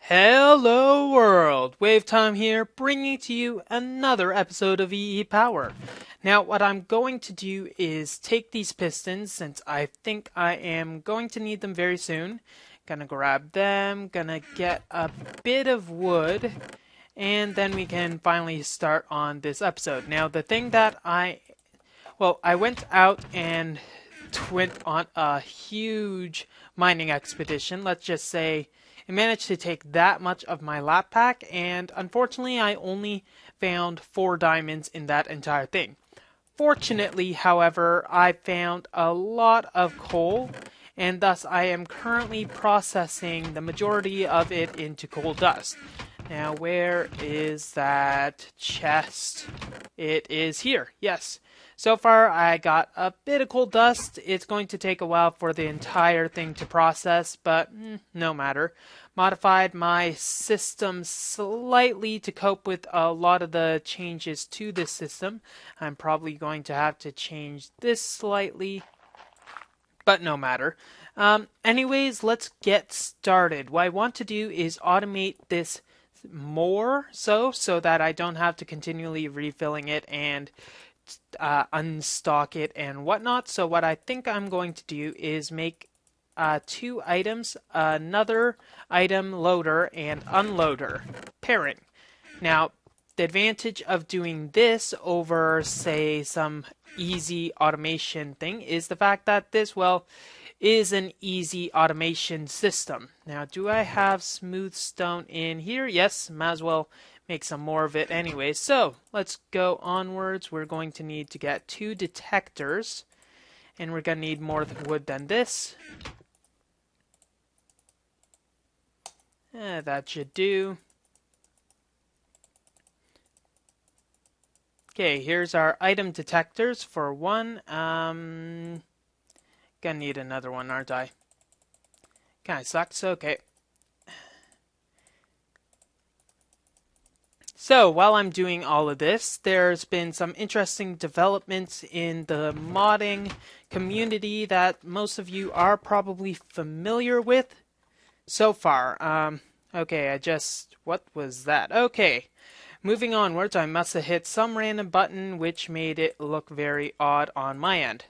Hello world, WayofTime here, bringing to you another episode of EEPower. Now what I'm going to do is take these pistons, since I think I am going to need them very soon. Gonna grab them, gonna get a bit of wood, and then we can finally start on this episode. Now the thing that I went out and went on a huge mining expedition. Let's just say it managed to take that much of my lap pack, and unfortunately I only found 4 diamonds in that entire thing. Fortunately, however, I found a lot of coal, and thus I am currently processing the majority of it into coal dust. Now, where is that chest? It is here, yes. So far, I got a bit of coal dust. It's going to take a while for the entire thing to process, but no matter. Modified my system slightly to cope with a lot of the changes to this system. I'm probably going to have to change this slightly, but no matter. Anyways, let's get started. What I want to do is automate this more so that I don't have to continually refilling it and unstock it and whatnot. So what I think I'm going to do is make 2 items, another item loader and unloader pairing. Now, the advantage of doing this over, say, some easy automation thing is the fact that this, well, is an easy automation system. Now, do I have smooth stone in here? Yes, might as well make some more of it anyway. So let's go onwards. We're going to need to get 2 detectors, and we're going to need more wood than this. That should do. Okay, here's our item detectors for 1. Gonna need another one, aren't I? Kinda sucks, okay. So, while I'm doing all of this, there's been some interesting developments in the modding community that most of you are probably familiar with so far. Okay, what was that? Okay, moving onwards, I must have hit some random button which made it look very odd on my end.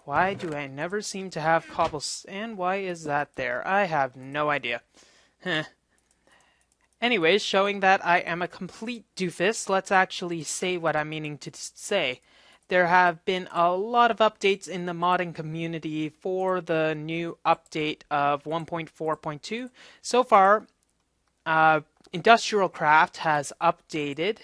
Why do I never seem to have cobblestone? And why is that there? I have no idea. Anyways, showing that I am a complete doofus, let's actually say what I'm meaning to say. There have been a lot of updates in the modding community for the new update of 1.4.2. So far, Industrial Craft has updated,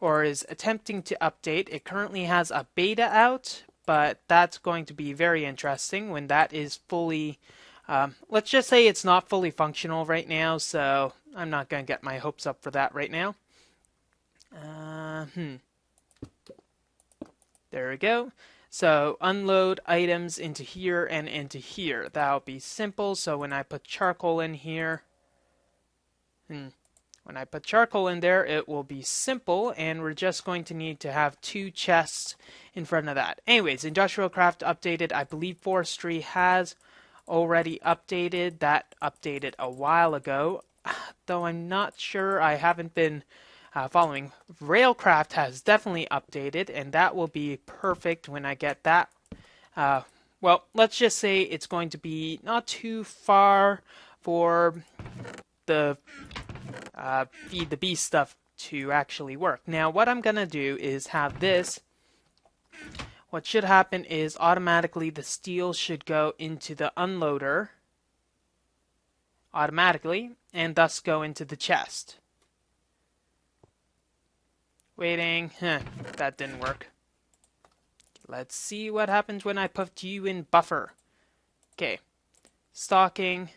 or is attempting to update. It currently has a beta out, but that's going to be very interesting when that is fully... let's just say it's not fully functional right now, so I'm not going to get my hopes up for that right now. There we go. So unload items into here and into here. That'll be simple. So when I put charcoal in here, when I put charcoal in there, it will be simple, and we're just going to need to have 2 chests in front of that. Anyways, Industrial Craft updated. I believe Forestry has already updated. That updated a while ago, though I'm not sure. I haven't been following. Railcraft has definitely updated, and that will be perfect when I get that. Well, let's just say it's going to be not too far for the feed the beast stuff to actually work. Now, what I'm gonna do is have this. What should happen is automatically the steel should go into the unloader automatically, and thus go into the chest. Waiting. That didn't work. Let's see what happens when I put you in buffer. Okay. Stocking.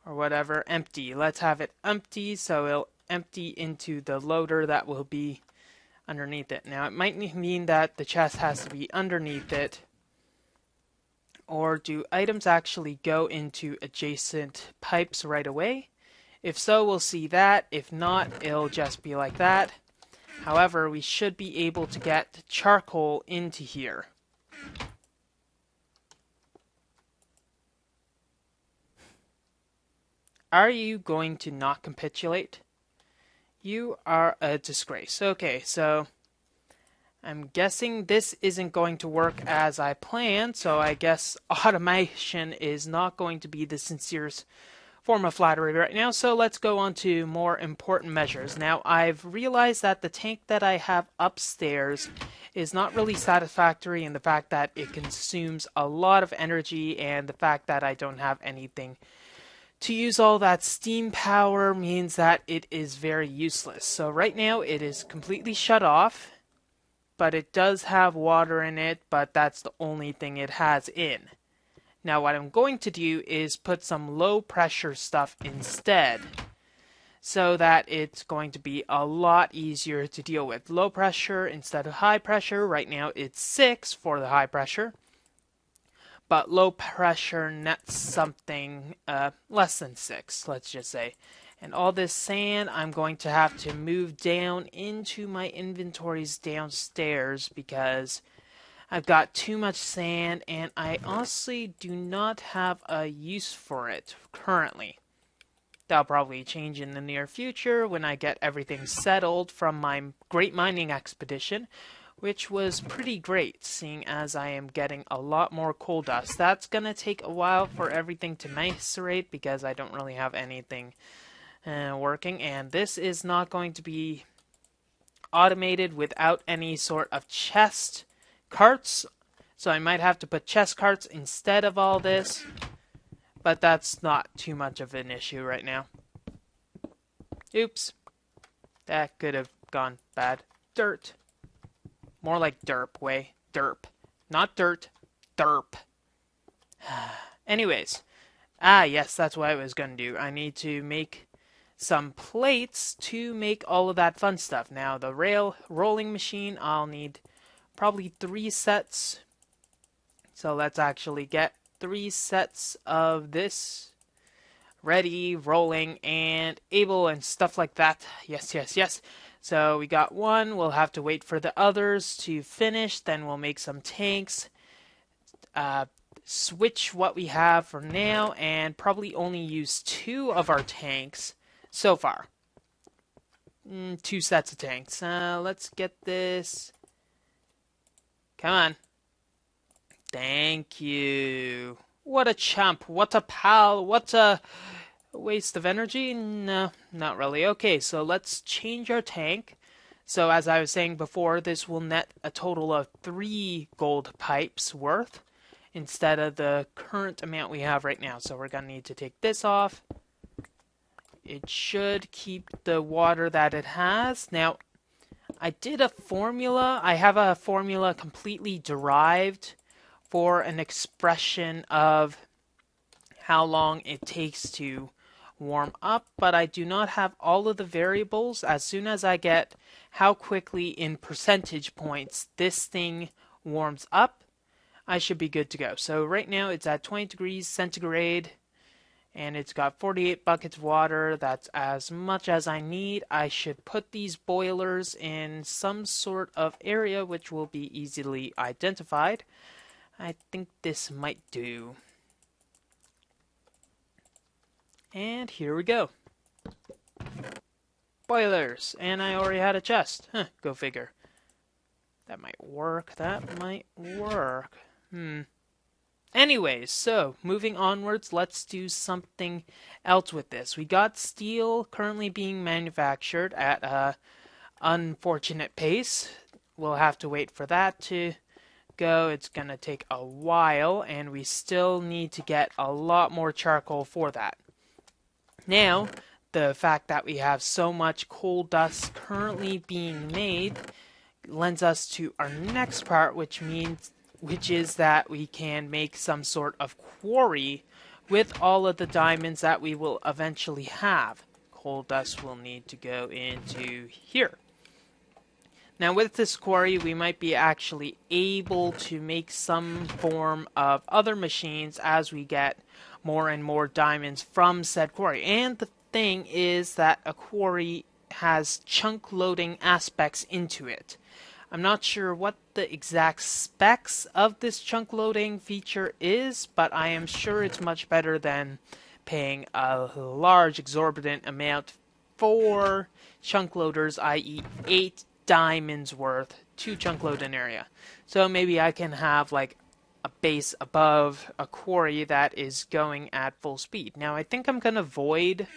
Or whatever. Empty. Let's have it empty, so it'll empty into the loader that will be underneath it. Now, it might mean that the chest has to be underneath it. Or do items actually go into adjacent pipes right away? If so, we'll see that. If not, it'll just be like that. However, we should be able to get charcoal into here. are you going to not capitulate? You are a disgrace. Okay, so I'm guessing this isn't going to work as I planned, so I guess automation is not going to be the sincerest form of flattery right now, so let's go on to more important measures. Now, I've realized that the tank that I have upstairs is not really satisfactory in the fact that it consumes a lot of energy, and the fact that I don't have anything to use all that steam power means that it is very useless. So right now it is completely shut off, but it does have water in it, but that's the only thing it has in. Now what I'm going to do is put some low pressure stuff instead, so that it's going to be a lot easier to deal with. Low pressure instead of high pressure. Right now it's 6 for the high pressure, but low pressure nets something less than 6, let's just say. And all this sand I'm going to have to move down into my inventories downstairs because I've got too much sand and I honestly do not have a use for it currently. That'll probably change in the near future when I get everything settled from my great mining expedition, which was pretty great, seeing as I am getting a lot more coal dust. That's gonna take a while for everything to macerate because I don't really have anything working, and this is not going to be automated without any sort of chest carts, so I might have to put chest carts instead of all this, but that's not too much of an issue right now. Oops, that could have gone bad. Dirt. More like derp, way. Derp. Not dirt. Derp. Anyways. Yes, that's what I was going to do. I need to make some plates to make all of that fun stuff. Now, the rolling machine, I'll need probably 3 sets. So let's actually get 3 sets of this ready, rolling, and able, and stuff like that. Yes, yes, yes. So we got one, we'll have to wait for the others to finish, then we'll make some tanks, switch what we have for now, and probably only use 2 of our tanks so far. 2 sets of tanks. Let's get this. Come on. Thank you. What a chump, what a pal, what a waste of energy? No, not really. Okay, so let's change our tank. So as I was saying before, this will net a total of 3 gold pipes worth instead of the current amount we have right now. So we're going to need to take this off. It should keep the water that it has. Now, I did a formula. I have a formula completely derived for an expression of how long it takes to warm up, but I do not have all of the variables. As soon as I get how quickly in percentage points this thing warms up, I should be good to go. So right now it's at 20 degrees centigrade and it's got 48 buckets of water. That's as much as I need. I should put these boilers in some sort of area which will be easily identified. I think this might do. And here we go. Boilers. And I already had a chest. Huh, go figure. That might work. That might work. Anyways, so moving onwards, let's do something else with this. We got steel currently being manufactured at a unfortunate pace. We'll have to wait for that to go. It's going to take a while, and we still need to get a lot more charcoal for that. Now, the fact that we have so much coal dust currently being made lends us to our next part, which is that we can make some sort of quarry with all of the diamonds that we will eventually have. Coal dust will need to go into here. Now with this quarry, we might be actually able to make some form of other machines as we get more and more diamonds from said quarry. And the thing is that a quarry has chunk loading aspects into it. I'm not sure what the exact specs of this chunk loading feature is, but I am sure it's much better than paying a large exorbitant amount for chunk loaders, i.e. 8 diamonds worth to chunk load an area. So maybe I can have like a base above a quarry that is going at full speed. Now I think I'm going to void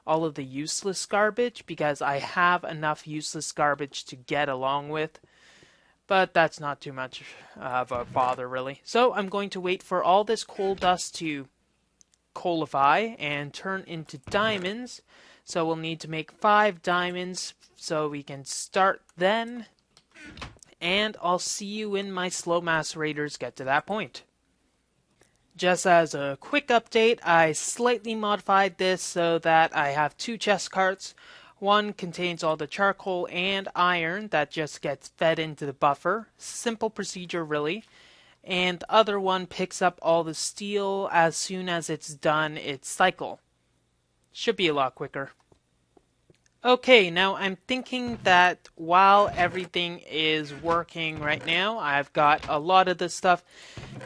all of the useless garbage because I have enough useless garbage to get along with. But that's not too much of a bother, really. So I'm going to wait for all this coal dust to coalify and turn into diamonds. So we'll need to make 5 diamonds so we can start then. And I'll see you when my slow macerators get to that point. Just as a quick update, I slightly modified this so that I have 2 chest carts. One contains all the charcoal and iron that just gets fed into the buffer. Simple procedure, really. And the other one picks up all the steel as soon as it's done its cycle. Should be a lot quicker. Okay, now I'm thinking that while everything is working right now, I've got a lot of this stuff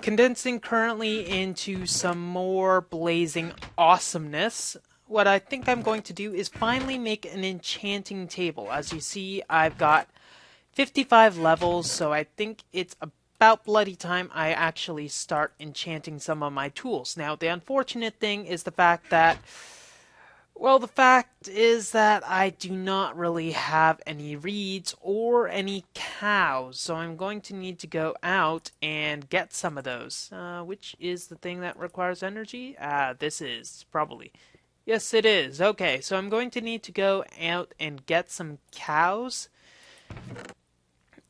condensing currently into some more blazing awesomeness. What I think I'm going to do is finally make an enchanting table. As you see, I've got 55 levels, so I think it's about bloody time I actually start enchanting some of my tools. Now, the unfortunate thing is the fact that I do not really have any reeds or any cows, so I'm going to need to go out and get some of those. Which is the thing that requires energy? This is, probably. Yes, it is. Okay, so I'm going to need to go out and get some cows,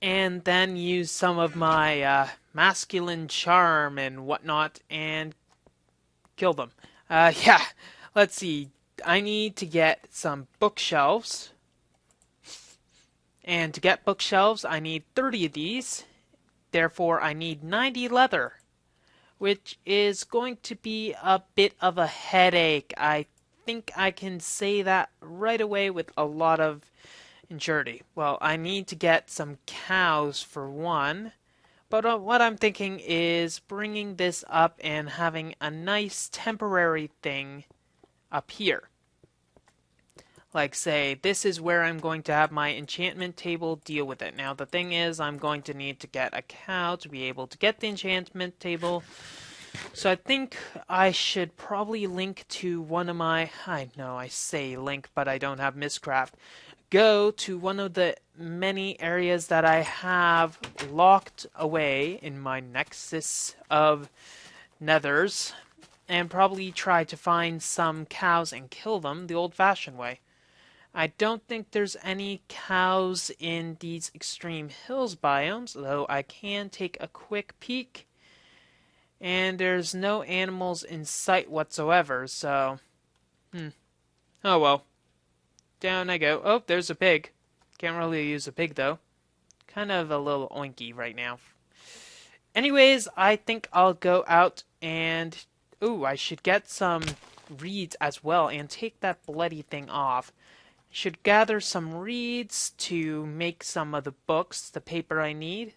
and then use some of my masculine charm and whatnot, and kill them. Yeah, let's see. I need to get some bookshelves. And to get bookshelves, I need 30 of these. Therefore, I need 90 leather, which is going to be a bit of a headache. I think I can say that right away with a lot of surety. Well, I need to get some cows for one. But what I'm thinking is bringing this up and having a nice temporary thing up here. Like, say, this is where I'm going to have my enchantment table deal with it. Now, the thing is, I'm going to need to get a cow to be able to get the enchantment table. So I think I should probably link to one of my... I know I say link, but I don't have Mistcraft. Go to one of the many areas that I have locked away in my Nexus of Nethers, and probably try to find some cows and kill them the old-fashioned way. I don't think there's any cows in these extreme hills biomes, though I can take a quick peek. And there's no animals in sight whatsoever, so... Oh well. Down I go. Oh, there's a pig. Can't really use a pig, though. Kind of a little oinky right now. Anyways, I think I'll go out and... Ooh, I should get some reeds as well and take that bloody thing off. Should gather some reeds to make some of the books, the paper I need.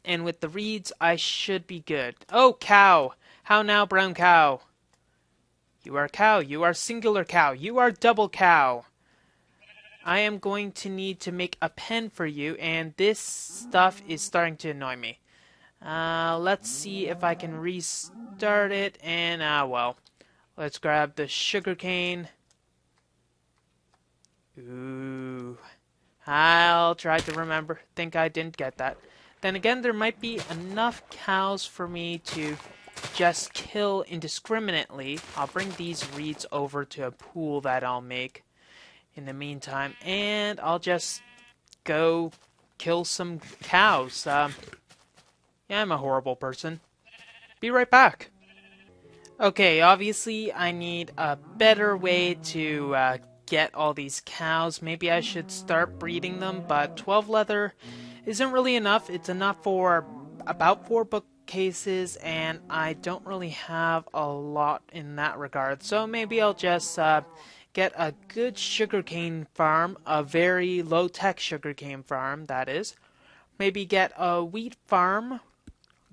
And with the reeds, I should be good. Oh, cow! How now, brown cow? You are cow. You are singular cow. You are double cow. I am going to need to make a pen for you, and this stuff is starting to annoy me. Let's see if I can restart it, and, well. Let's grab the sugarcane. Ooh. I'll try to remember. Think I didn't get that. Then again, there might be enough cows for me to just kill indiscriminately. I'll bring these reeds over to a pool that I'll make in the meantime, and I'll just go kill some cows. Yeah, I'm a horrible person. Be right back. Okay, obviously I need a better way to get all these cows. Maybe I should start breeding them, but 12 leather isn't really enough. It's enough for about 4 bookcases, and I don't really have a lot in that regard. So maybe I'll just get a good sugarcane farm, a very low-tech sugarcane farm, that is. Maybe get a wheat farm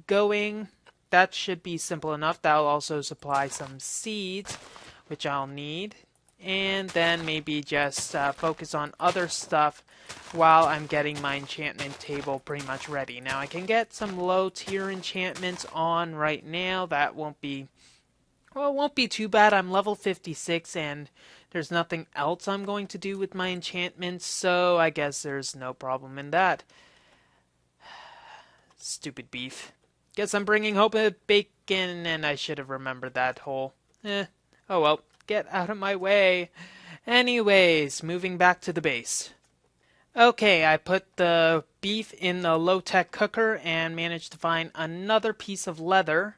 going, that should be simple enough. That'll also supply some seeds, which I'll need. And then maybe just focus on other stuff while I'm getting my enchantment table pretty much ready. Now I can get some low tier enchantments on right now. That won't be, well, it won't be too bad. I'm level 56 and there's nothing else I'm going to do with my enchantments, so I guess there's no problem in that. Stupid beef. Guess I'm bringing home a bacon and I should have remembered that whole. Oh well. Get out of my way. Anyways, moving back to the base. Okay, I put the beef in the low-tech cooker and managed to find another piece of leather.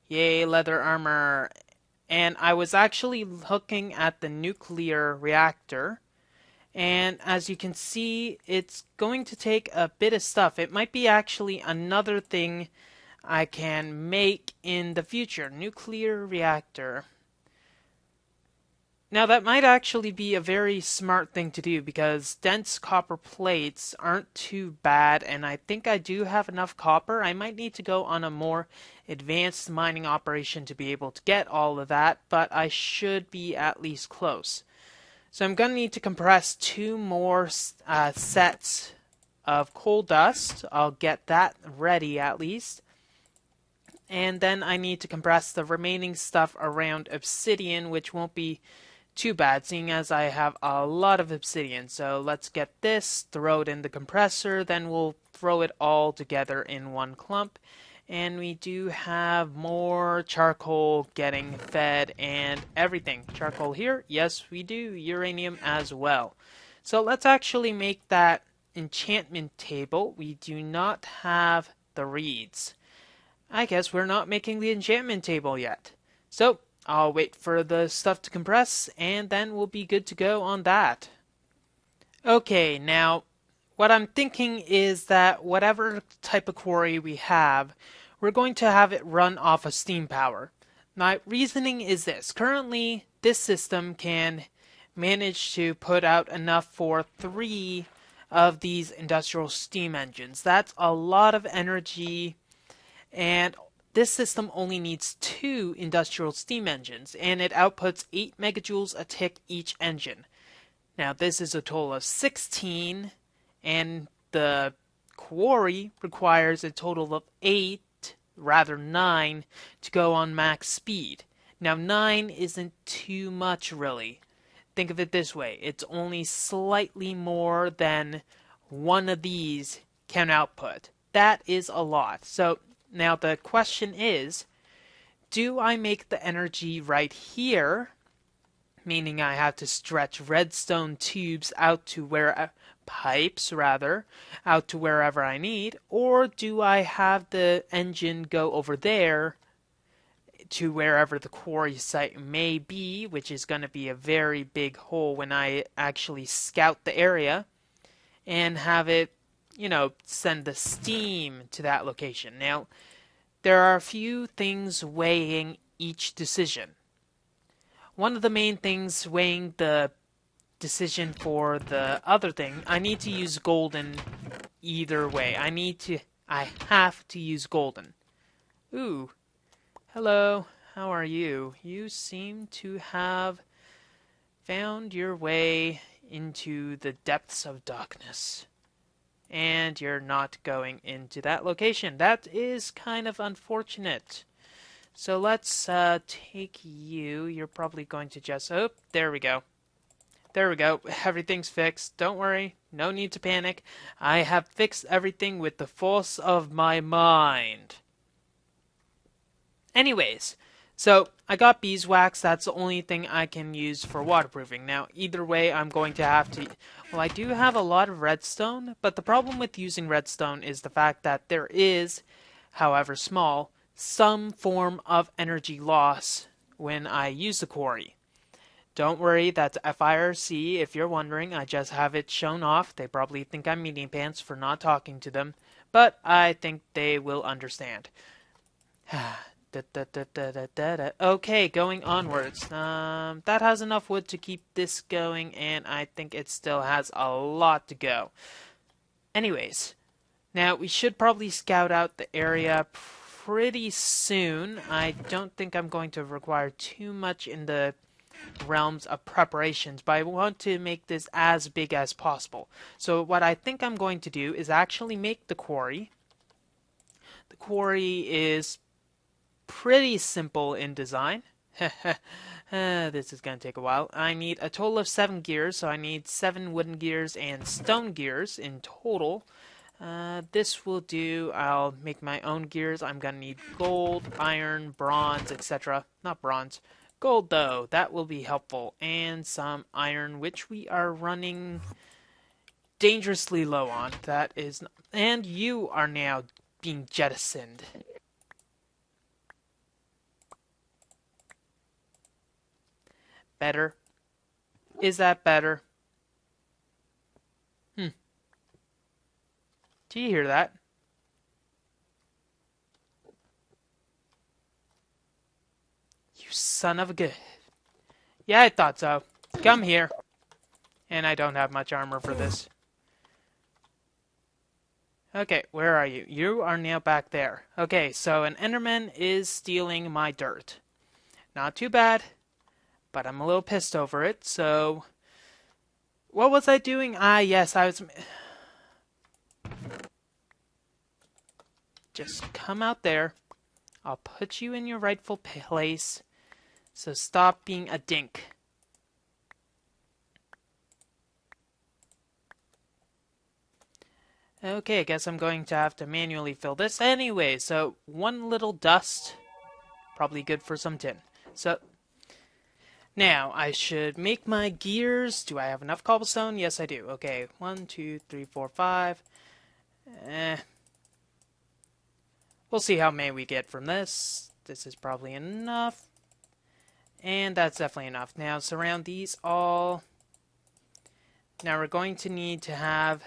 Yay, leather armor. And I was actually looking at the nuclear reactor. And as you can see, it's going to take a bit of stuff. It might be actually another thing I can make in the future. Nuclear reactor. Now that might actually be a very smart thing to do because dense copper plates aren't too bad, and I think I do have enough copper. I might need to go on a more advanced mining operation to be able to get all of that, but I should be at least close. So I'm going to need to compress 2 more sets of coal dust. I'll get that ready at least. And then I need to compress the remaining stuff around obsidian, which won't be too bad, seeing as I have a lot of obsidian. So let's get this, throw it in the compressor, then we'll throw it all together in one clump. And we do have more charcoal getting fed and everything. Charcoal here? Yes, we do. Uranium as well. So let's actually make that enchantment table. We do not have the reeds. I guess we're not making the enchantment table yet. So I'll wait for the stuff to compress, and then we'll be good to go on that. Okay, now, what I'm thinking is that whatever type of quarry we have, we're going to have it run off of steam power. My reasoning is this. Currently, this system can manage to put out enough for 3 of these industrial steam engines. That's a lot of energy, and this system only needs 2 industrial steam engines, and it outputs 8 megajoules a tick each engine. Now, this is a total of 16, and the quarry requires a total of 9, to go on max speed. Now, 9 isn't too much, really. Think of it this way. It's only slightly more than one of these can output. That is a lot. So, now the question is, do I make the energy right here, meaning I have to stretch redstone tubes out to pipes out to wherever I need, or do I have the engine go over there to wherever the quarry site may be, which is going to be a very big hole when I actually scout the area, and have it, send the steam to that location. Now, there are a few things weighing each decision. One of the main things weighing the decision for the other thing, I need to use golden either way. I have to use golden. Ooh. Hello. How are you? You seem to have found your way into the depths of darkness. And you're not going into that location. That is kind of unfortunate. So let's take you. You're probably going to just... Oh, there we go. There we go. Everything's fixed. Don't worry. No need to panic. I have fixed everything with the force of my mind. Anyways, so I got beeswax. That's the only thing I can use for waterproofing. Now, either way, I'm going to have to... Well, I do have a lot of redstone, but the problem with using redstone is the fact that there is, however small, some form of energy loss when I use the quarry. Don't worry, that's FIRC. If you're wondering, I just have it shown off. They probably think I'm meaty pants for not talking to them, but I think they will understand. Okay, going onwards. That has enough wood to keep this going, and I think it still has a lot to go. Anyways, now we should probably scout out the area pretty soon. I don't think I'm going to require too much in the realms of preparations, but I want to make this as big as possible. So what I think I'm going to do is actually make the quarry. The quarry is pretty simple in design. This is going to take a while. I need a total of 7 gears, so I need 7 wooden gears and stone gears in total. This will do. I'll make my own gears. I'm going to need gold, iron, bronze, etc. Not bronze. Gold, though. That will be helpful. And some iron, which we are running dangerously low on. That is... And you are now being jettisoned. Better? Is that better? Do you hear that? You son of a gun. Yeah, I thought so. Come here. And I don't have much armor for this. Okay, where are you? You are now back there. Okay, so an Enderman is stealing my dirt. Not too bad, but I'm a little pissed over it, so... What was I doing? Ah, yes, I was... Just come out there. I'll put you in your rightful place. So stop being a dink. Okay, I guess I'm going to have to manually fill this anyway. So one little dust, probably good for some tin. So now I should make my gears. Do I have enough cobblestone? Yes, I do. Okay, 1, 2, 3, 4, 5. We'll see how many we get from this. This is probably enough. And that's definitely enough. Now surround these all. Now we're going to need to have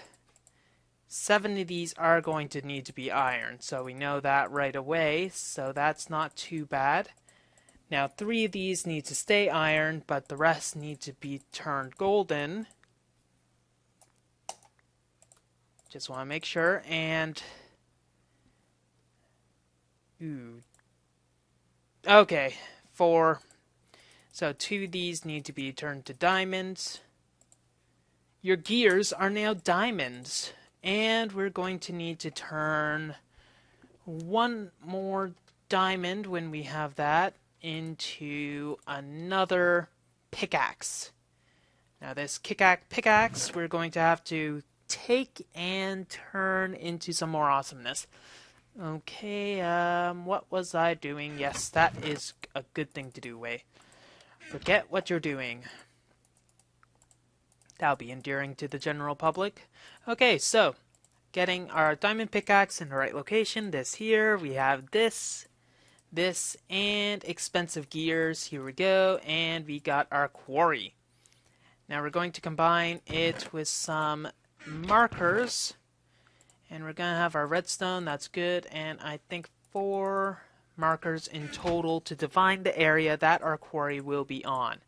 7 of these are going to need to be iron. So we know that right away. So that's not too bad. Now 3 of these need to stay iron, but the rest need to be turned golden. Just want to make sure. And... Ooh. Okay, 4. So 2 of these need to be turned to diamonds. Your gears are now diamonds. And we're going to need to turn 1 more diamond when we have that into another pickaxe. Now this pickaxe we're going to have to take and turn into some more awesomeness. Okay, what was I doing? Yes, that is a good thing to do, Way. Forget what you're doing. That'll be endearing to the general public. Okay, so, getting our diamond pickaxe in the right location. This here, we have this, and expensive gears. Here we go, and we got our quarry. Now we're going to combine it with some markers. And we're going to have our redstone, that's good, and I think 4 markers in total to define the area that our quarry will be on.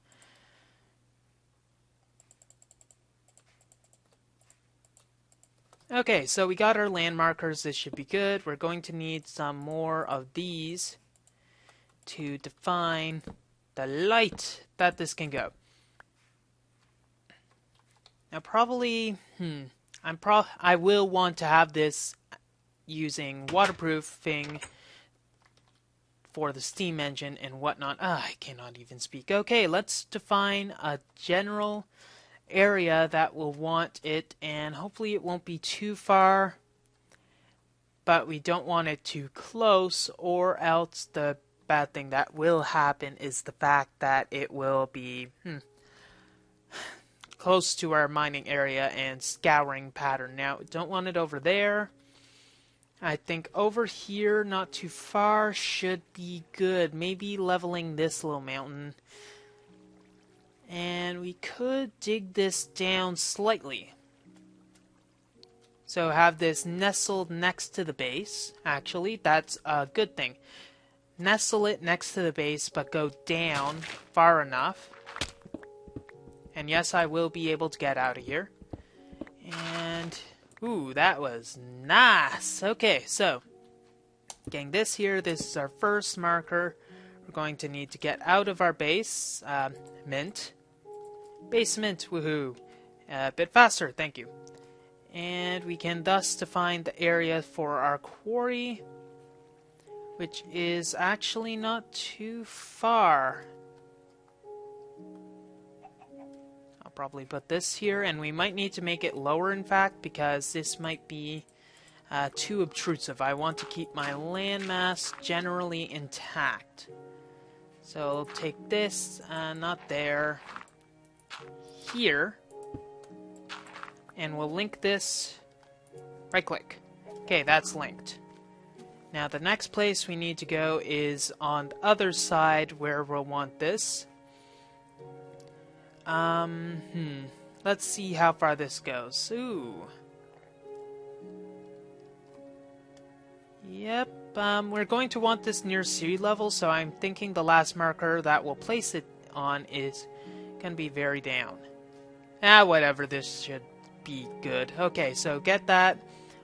Okay, so we got our land markers, this should be good. We're going to need some more of these to define the light that this can go. Now probably, I will want to have this using waterproofing for the steam engine and whatnot. I cannot even speak. Okay, let's define a general area that will want it, and hopefully it won't be too far, but we don't want it too close, or else the bad thing that will happen is the fact that it will be close to our mining area and scouring pattern. Now, don't want it over there. I think over here, not too far, should be good. Maybe leveling this little mountain. And we could dig this down slightly. So have this nestled next to the base. Actually, that's a good thing. Nestle it next to the base, but go down far enough. And yes, I will be able to get out of here. And, ooh, that was nice. Okay, so, Getting this here, this is our first marker. We're going to need to get out of our base, mint. Basement, woohoo. A bit faster, thank you. And we can thus define the area for our quarry, which is actually not too far. I'll probably put this here, and we might need to make it lower, in fact, because this might be too obtrusive. I want to keep my landmass generally intact. So I'll take this, not there, here, and we'll link this, right-click. Okay, that's linked. Now the next place we need to go is on the other side where we'll want this. Let's see how far this goes. Ooh. Yep, we're going to want this near sea level, so I'm thinking the last marker that we'll place it on is going to be very down. Whatever, this should be good. Okay, so get that.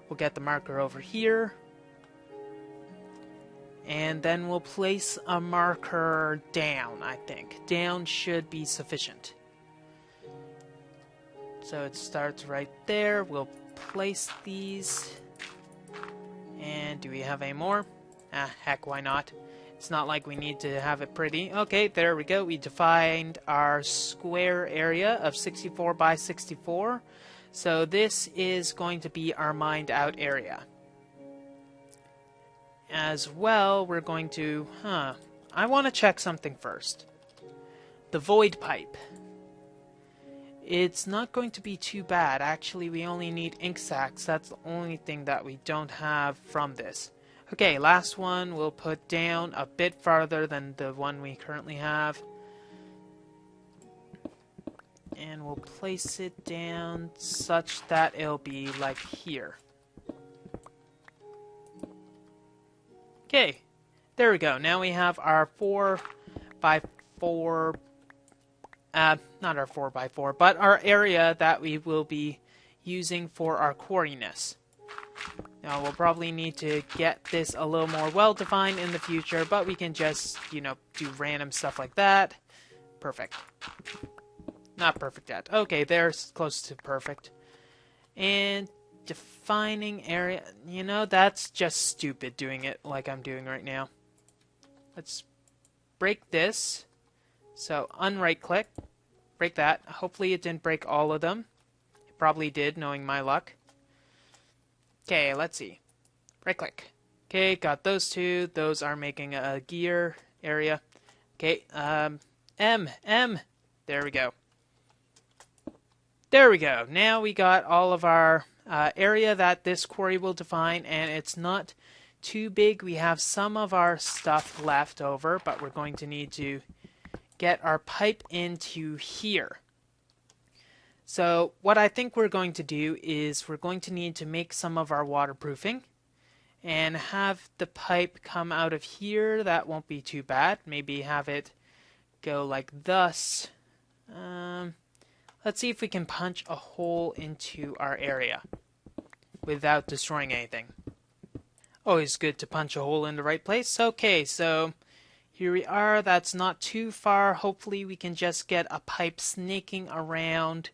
We'll get the marker over here. And then we'll place a marker down, I think. Down should be sufficient. So it starts right there. We'll place these. And do we have any more? Heck, why not? It's not like we need to have it pretty. Okay, there we go. We defined our square area of 64 by 64. So this is going to be our mined out area. As well, we're going to... I want to check something first. The void pipe. It's not going to be too bad. Actually, we only need ink sacs. That's the only thing that we don't have from this. Okay, last one we'll put down a bit farther than the one we currently have. And we'll place it down such that it'll be like here. Okay, there we go. Now we have our 4x4, not our 4x4, but our area that we will be using for our quarriness. Now we'll probably need to get this a little more well-defined in the future, but we can just, do random stuff like that. Perfect. Not perfect yet. Okay, there's close to perfect. And defining area, that's just stupid doing it like I'm doing right now. Let's break this. So unright click, break that. Hopefully it didn't break all of them. It probably did, knowing my luck. Okay, let's see. Right click. Okay, got those two. Those are making a gear area. Okay, M. There we go. There we go. Now we got all of our area that this quarry will define, and it's not too big. We have some of our stuff left over, but we're going to need to get our pipe into here. So what I think we're going to do is we're going to need to make some of our waterproofing and have the pipe come out of here. That won't be too bad. Maybe have it go like thus. Let's see if we can punch a hole into our area without destroying anything. Always good to punch a hole in the right place. Okay, so here we are. That's not too far. Hopefully we can just get a pipe snaking around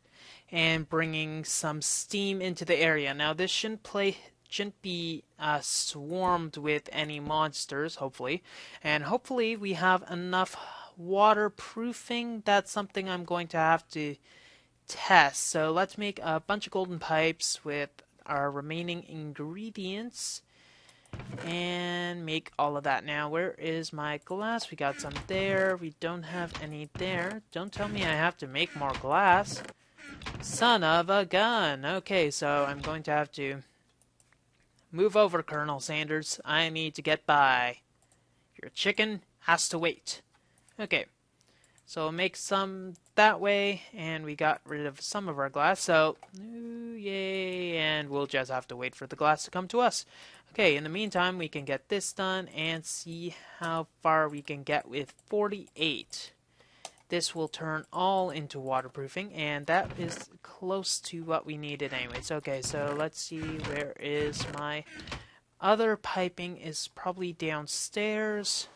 and bringing some steam into the area. Now this shouldn't be swarmed with any monsters, hopefully. And hopefully we have enough waterproofing. That's something I'm going to have to test. So let's make a bunch of golden pipes with our remaining ingredients and make all of that. Now where is my glass? We got some there. We don't have any there. Don't tell me I have to make more glass. Son of a gun. Okay, so I'm going to have to move over, Colonel Sanders. I need to get by. Your chicken has to wait. Okay, so we'll make some that way, and we got rid of some of our glass, so yay, and we'll just have to wait for the glass to come to us. Okay, in the meantime, we can get this done and see how far we can get with 48. This will turn all into waterproofing, and that is close to what we needed anyways. Okay, so let's see, where is my other piping is probably downstairs.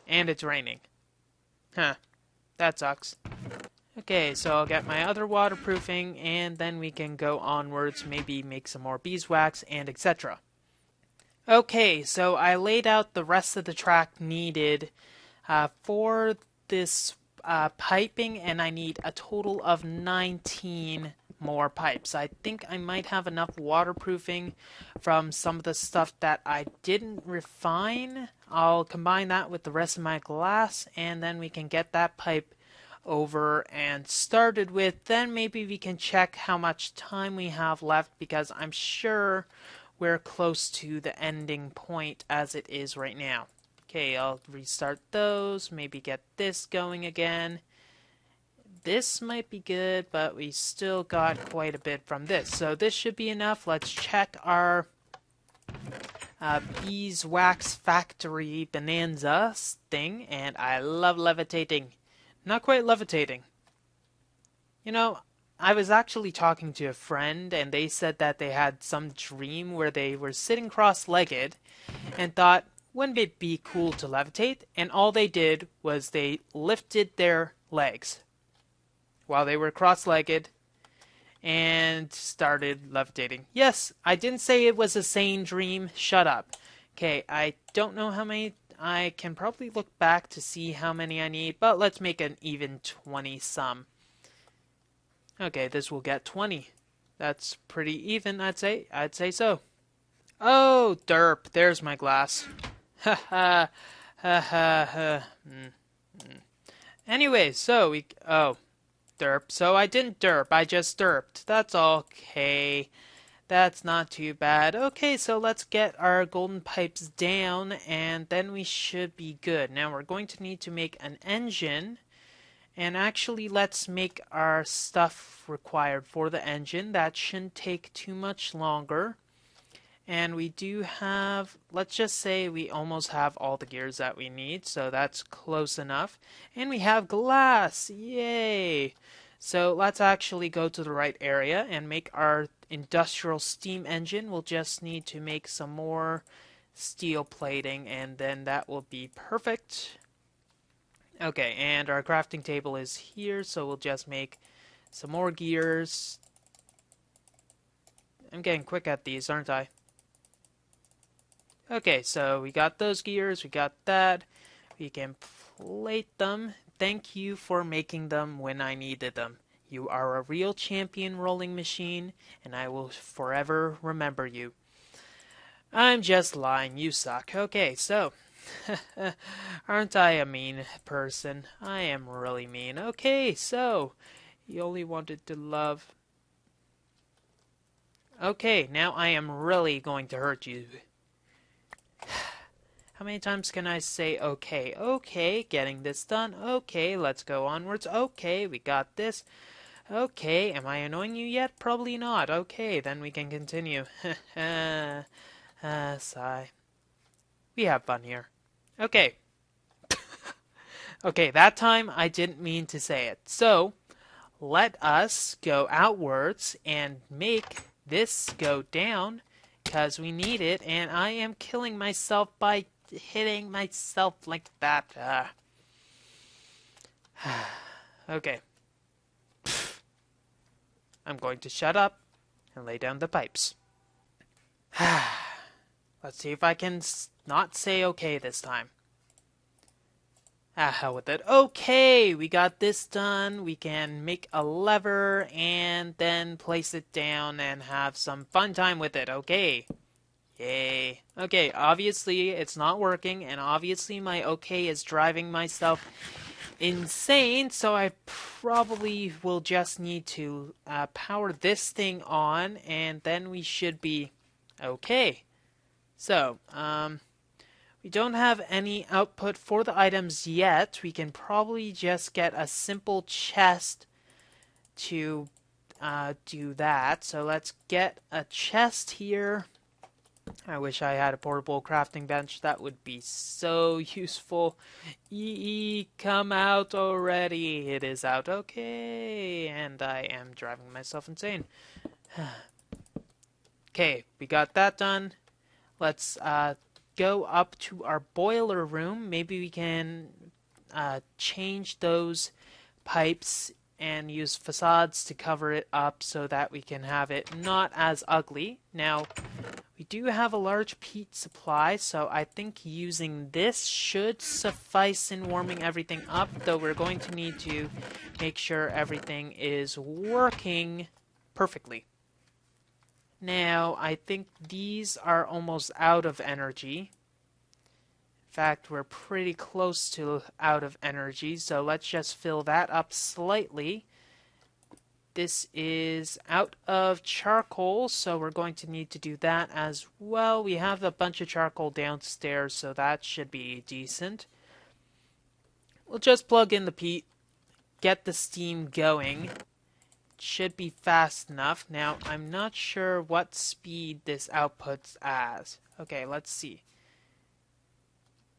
And it's raining. Huh. That sucks. Okay, so I'll get my other waterproofing, and then we can go onwards, maybe make some more beeswax, and etc. Okay, so I laid out the rest of the track needed for this piping, and I need a total of 19 more pipes. I think I might have enough waterproofing from some of the stuff that I didn't refine. I'll combine that with the rest of my glass, and then we can get that pipe over and started with. Then maybe we can check how much time we have left, because I'm sure we're close to the ending point as it is right now. Okay, I'll restart those, maybe get this going again. This might be good, but we still got quite a bit from this. So this should be enough. Let's check our beeswax factory bonanza thing, and I love levitating. Not quite levitating. You know, I was actually talking to a friend, and they said that they had some dream where they were sitting cross-legged and thought, wouldn't it be cool to levitate? And all they did was they lifted their legs while they were cross-legged and started levitating. Yes, I didn't say it was a sane dream. Shut up. Okay, I don't know how many. I can probably look back to see how many I need, but let's make an even 20 sum. Okay, this will get 20. That's pretty even, I'd say. I'd say so. Oh, derp. There's my glass. Ha ha. Ha ha ha. Anyway, so we... Oh, derp. So I didn't derp. I just derped. That's okay. That's not too bad. Okay, so let's get our golden pipes down, and then we should be good. Now we're going to need to make an engine. And actually, let's make our stuff required for the engine. That shouldn't take too much longer. And we do have, let's just say we almost have all the gears that we need, so that's close enough. And we have glass! Yay! So let's actually go to the right area and make our industrial steam engine. We'll just need to make some more steel plating, and then that will be perfect. Okay, and our crafting table is here, so we'll just make some more gears. I'm getting quick at these, aren't I? Okay, so we got those gears, we got that. We can plate them. Thank you for making them when I needed them. You are a real champion, rolling machine, and I will forever remember you. I'm just lying, you suck. Okay, so... Aren't I a mean person? I am really mean. Okay, so you only wanted to love. Okay, now I am really going to hurt you. How many times can I say okay? Okay, getting this done. Okay, let's go onwards. Okay, we got this. Okay, am I annoying you yet? Probably not. Okay, then we can continue. Sigh. We have fun here. Okay. Okay, that time I didn't mean to say it. So, let us go outwards and make this go down, because we need it, and I am killing myself by hitting myself like that. Okay. I'm going to shut up and lay down the pipes. Let's see if I can not say okay this time. Hell with it. Okay, we got this done. We can make a lever and then place it down and have some fun time with it. Okay. Yay. Okay, obviously it's not working, and obviously my okay is driving myself insane, so I probably will just need to power this thing on, and then we should be okay. So, we don't have any output for the items yet. We can probably just get a simple chest to do that. So let's get a chest here. I wish I had a portable crafting bench. That would be so useful. Come out already. It is out. Okay. And I am driving myself insane. Okay, Okay, we got that done. Let's go up to our boiler room. Maybe we can change those pipes and use facades to cover it up so that we can have it not as ugly. Now, we do have a large peat supply, so I think using this should suffice in warming everything up, though we're going to need to make sure everything is working perfectly. Now, I think these are almost out of energy. In fact, we're pretty close to out of energy, so let's just fill that up slightly. This is out of charcoal, so we're going to need to do that as well. We have a bunch of charcoal downstairs, so that should be decent. We'll just plug in the peat, get the steam going. It should be fast enough. Now, I'm not sure what speed this outputs as. Okay, let's see.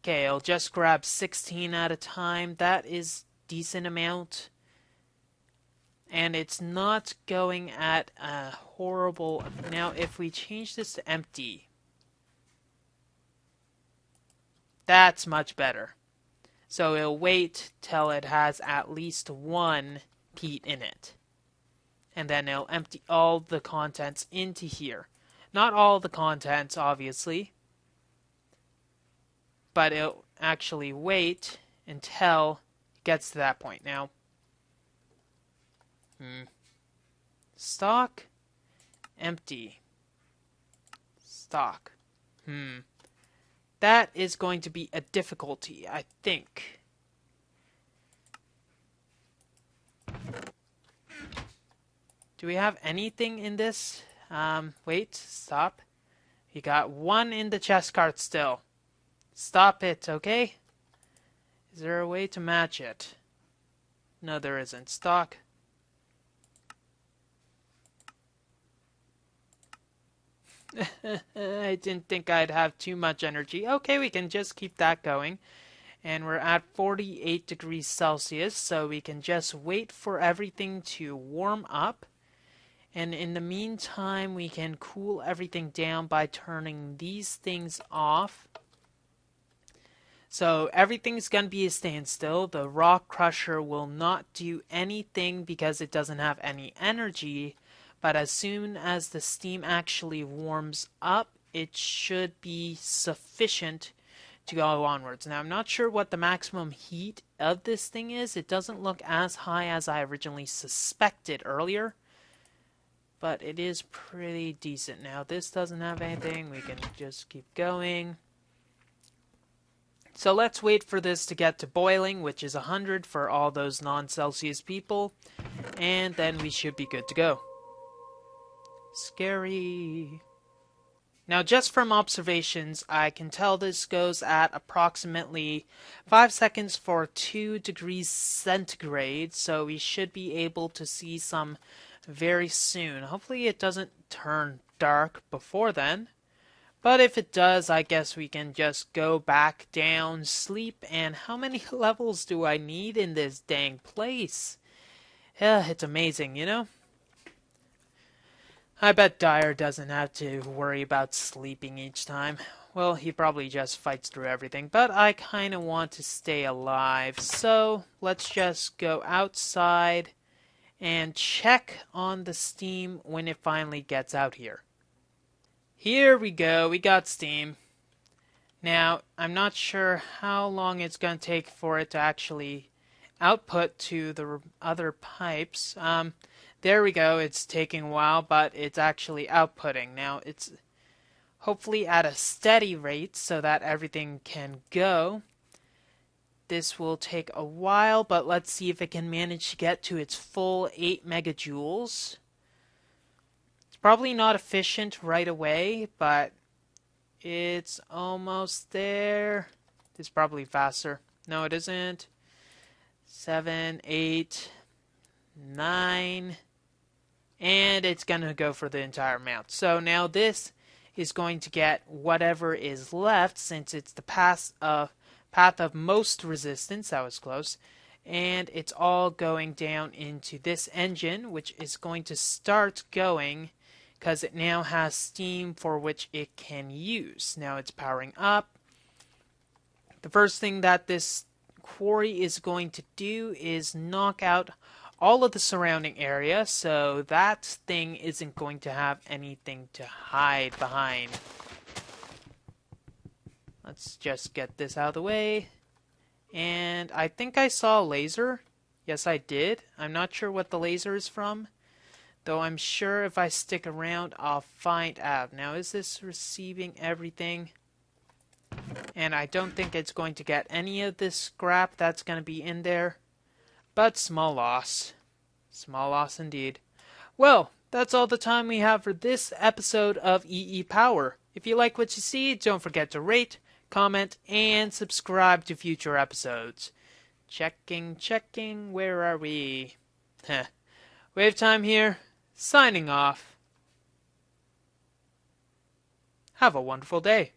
Okay, I'll just grab 16 at a time. That is decent amount. And it's not going at a horrible... Now, if we change this to empty, that's much better. So it'll wait till it has at least one peat in it. And then it'll empty all the contents into here. Not all the contents, obviously. But it'll actually wait until it gets to that point. Now, stock, empty, stock. That is going to be a difficulty, I think. Do we have anything in this? Wait, stop. You got one in the chest cart still. Stop it, okay? Is there a way to match it? No, there isn't. Stock. I didn't think I'd have too much energy. Okay, we can just keep that going. And we're at 48 degrees Celsius, so we can just wait for everything to warm up. And in the meantime, we can cool everything down by turning these things off. So everything's going to be a standstill. The rock crusher will not do anything because it doesn't have any energy. But as soon as the steam actually warms up, it should be sufficient to go onwards. Now, I'm not sure what the maximum heat of this thing is. It doesn't look as high as I originally suspected earlier. But it is pretty decent. Now, this doesn't have anything. We can just keep going. So let's wait for this to get to boiling, which is 100 for all those non-Celsius people. And then we should be good to go. Scary. Now, just from observations, I can tell this goes at approximately 5 seconds for 2 degrees centigrade, so we should be able to see some very soon. Hopefully it doesn't turn dark before then. But if it does, I guess we can just go back down, sleep, and how many levels do I need in this dang place? Yeah, it's amazing, you know? I bet Dyer doesn't have to worry about sleeping each time. Well, he probably just fights through everything, but I kind of want to stay alive. So, let's just go outside and check on the steam when it finally gets out here. Here we go, we got steam. Now, I'm not sure how long it's going to take for it to actually output to the other pipes. There we go, it's taking a while, but it's actually outputting. Now, it's hopefully at a steady rate so that everything can go. This will take a while, but let's see if it can manage to get to its full 8 megajoules. It's probably not efficient right away, but it's almost there. It's probably faster. No, it isn't. 7, 8, 9... and it's going to go for the entire amount. So now this is going to get whatever is left, since it's the path of most resistance. That was close. And it's all going down into this engine, which is going to start going because it now has steam for which it can use. Now it's powering up. The first thing that this quarry is going to do is knock out all of the surrounding area, so that thing isn't going to have anything to hide behind. Let's just get this out of the way. And I think I saw a laser. Yes, I did. I'm not sure what the laser is from, though I'm sure if I stick around, I'll find out. Now, is this receiving everything? And I don't think it's going to get any of this scrap that's going to be in there. But small loss. Small loss indeed. Well, that's all the time we have for this episode of EEPower. If you like what you see, don't forget to rate, comment, and subscribe to future episodes. Checking, where are we? WayofTime here, signing off. Have a wonderful day.